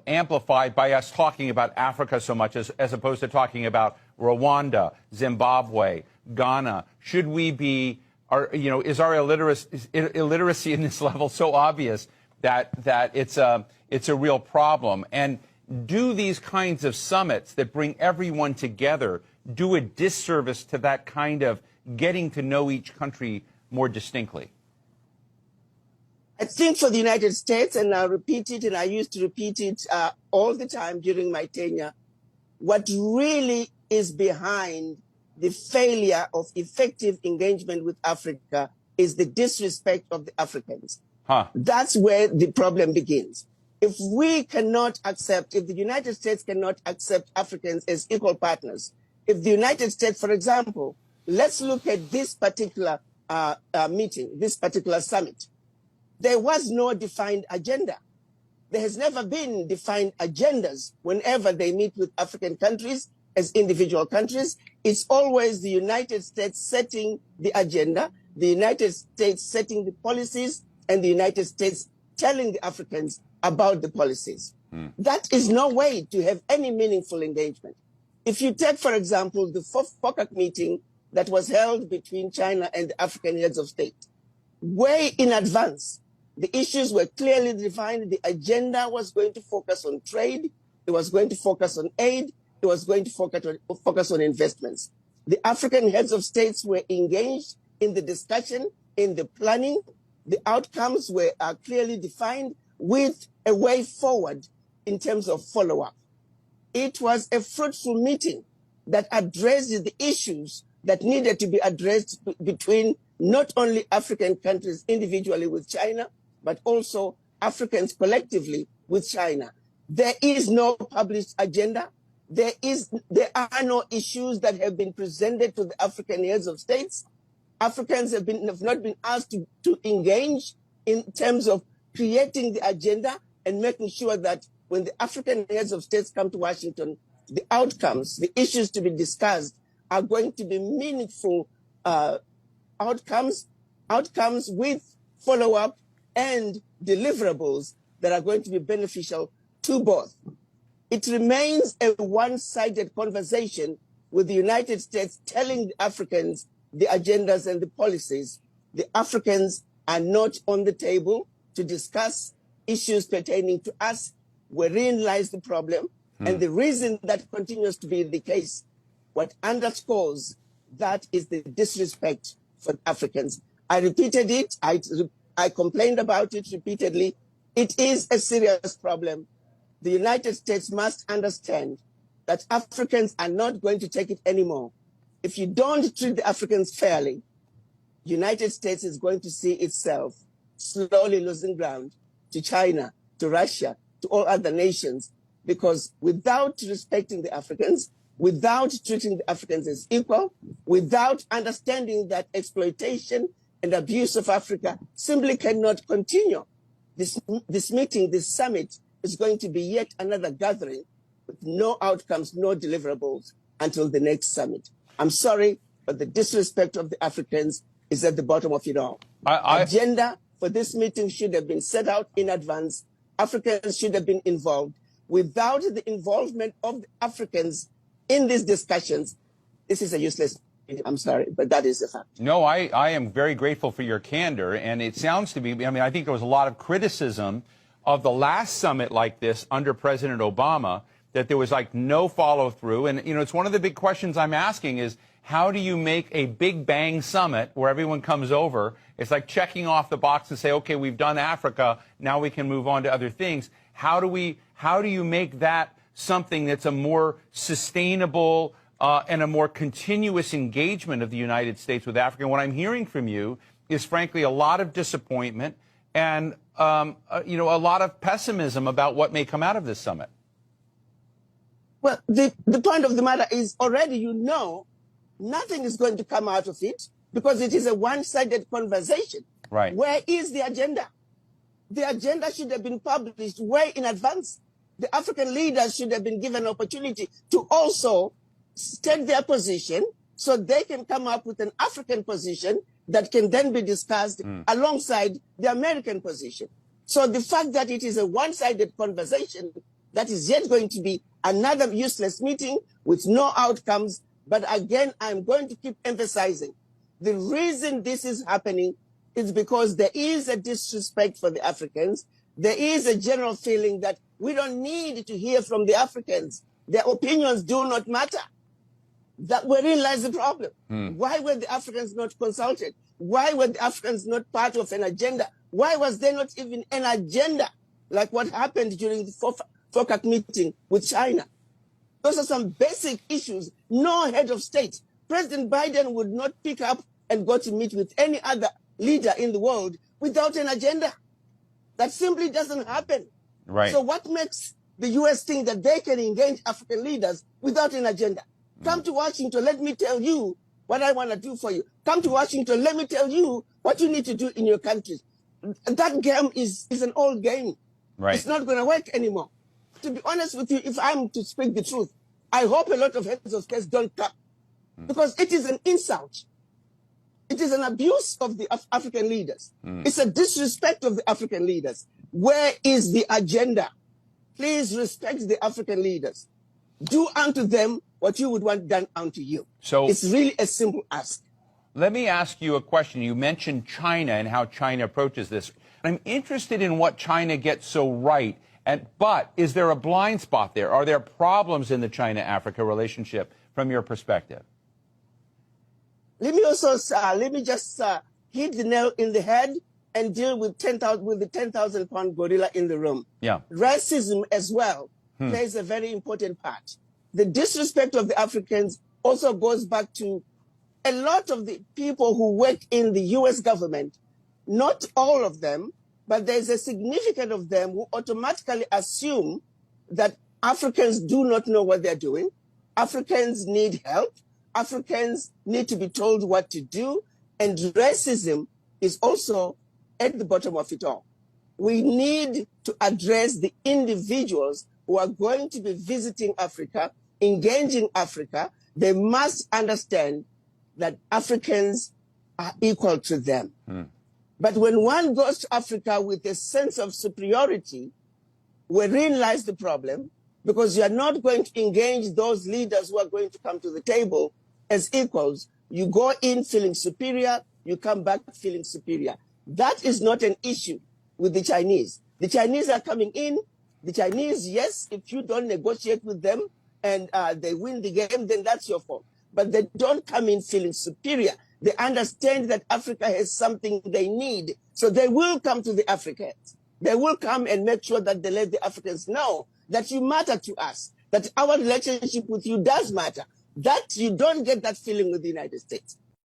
amplified by us talking about Africa so much as opposed to talking about Rwanda, Zimbabwe, Ghana? Should we be, is our illiteracy in this level so obvious that it's a real problem? And do these kinds of summits that bring everyone together do a disservice to that kind of getting to know each country more distinctly? I think for the United States, and I'll repeat it, and I used to repeat it all the time during my tenure, what really is behind the failure of effective engagement with Africa is the disrespect of the Africans. That's where the problem begins. If we cannot accept, if the United States cannot accept Africans as equal partners, if the United States, for example, let's look at this particular meeting, this particular summit. There was no defined agenda. There has never been defined agendas whenever they meet with African countries as individual countries. It's always the United States setting the agenda, the United States setting the policies, and the United States telling the Africans about the policies. That is no way to have any meaningful engagement. If you take, for example, the FOCAC meeting that was held between China and the African heads of state, way in advance, the issues were clearly defined. The agenda was going to focus on trade. It was going to focus on aid. It was going to focus on investments. The African heads of states were engaged in the discussion, in the planning. The outcomes were clearly defined with a way forward in terms of follow-up. It was a fruitful meeting that addressed the issues that needed to be addressed between not only African countries individually with China, but also Africans collectively with China. There is no published agenda. There are no issues that have been presented to the African heads of states. Africans have not been asked to engage in terms of creating the agenda and making sure that when the African heads of states come to Washington, the outcomes, the issues to be discussed are going to be meaningful outcomes with follow-up and deliverables that are going to be beneficial to both. It remains a one-sided conversation with the United States telling the Africans the agendas and the policies. The Africans are not on the table to discuss issues pertaining to us, wherein lies the problem. And the reason that continues to be the case, what underscores that is the disrespect for Africans. I repeated it. I complained about it repeatedly. It is a serious problem. The United States must understand that Africans are not going to take it anymore. If you don't treat the Africans fairly, the United States is going to see itself slowly losing ground to China, to Russia, to all other nations, because without respecting the Africans, without treating the Africans as equal, without understanding that exploitation and abuse of Africa simply cannot continue, this meeting, this summit, is going to be yet another gathering with no outcomes, no deliverables until the next summit. I'm sorry, but the disrespect of the Africans is at the bottom of it all. Agenda for this meeting should have been set out in advance. Africans should have been involved. Without the involvement of the Africans in these discussions, this is a useless meeting. I'm sorry, but that is a fact. No, I am very grateful for your candor. And it sounds to me, I think there was a lot of criticism of the last summit like this under President Obama, that there was like no follow through. And, it's one of the big questions I'm asking is, how do you make a big bang summit where everyone comes over? It's like checking off the box and say, okay, we've done Africa. Now we can move on to other things. How do you make that something that's a more sustainable and a more continuous engagement of the United States with Africa? And what I'm hearing from you is, frankly, a lot of disappointment and, a lot of pessimism about what may come out of this summit. Well, the point of the matter is already, nothing is going to come out of it because it is a one-sided conversation. Right. Where is the agenda? The agenda should have been published way in advance. The African leaders should have been given an opportunity to also state their position so they can come up with an African position that can then be discussed alongside the American position. So the fact that it is a one-sided conversation, that is yet going to be another useless meeting with no outcomes. But again, I'm going to keep emphasizing the reason this is happening is because there is a disrespect for the Africans. There is a general feeling that we don't need to hear from the Africans. Their opinions do not matter. That wherein lies the problem. Why were the Africans not consulted? Why were the Africans not part of an agenda? Why was there not even an agenda like what happened during the FOCAC meeting with China? Those are some basic issues. No head of state. President Biden would not pick up and go to meet with any other leader in the world without an agenda. That simply doesn't happen. Right. So what makes the U.S. think that they can engage African leaders without an agenda? Come to Washington, let me tell you what I want to do for you. Come to Washington, let me tell you what you need to do in your country. That game is an old game. Right. It's not going to work anymore. To be honest with you, if I'm to speak the truth, I hope a lot of heads of states don't come, because it is an insult. It is an abuse of the African leaders. It's a disrespect of the African leaders. Where is the agenda? Please respect the African leaders. Do unto them what you would want done unto you. So it's really a simple ask. Let me ask you a question. You mentioned China and how China approaches this. I'm interested in what China gets so right. But is there a blind spot there? Are there problems in the China-Africa relationship from your perspective? Let me just hit the nail in the head and deal with the 10,000-pound gorilla in the room. Yeah. Racism as well plays a very important part. The disrespect of the Africans also goes back to a lot of the people who work in the U.S. government, not all of them, but there's a significant of them who automatically assume that Africans do not know what they're doing. Africans need help. Africans need to be told what to do. And racism is also at the bottom of it all. We need to address the individuals who are going to be visiting Africa, engaging Africa. They must understand that Africans are equal to them. But when one goes to Africa with a sense of superiority, wherein lies the problem, because you are not going to engage those leaders who are going to come to the table as equals. You go in feeling superior, you come back feeling superior. That is not an issue with the Chinese. The Chinese are coming in. The Chinese, yes, if you don't negotiate with them and they win the game, then that's your fault. But they don't come in feeling superior. They understand that Africa has something they need. So they will come to the Africans. They will come and make sure that they let the Africans know that you matter to us, that our relationship with you does matter. That you don't get that feeling with the United States.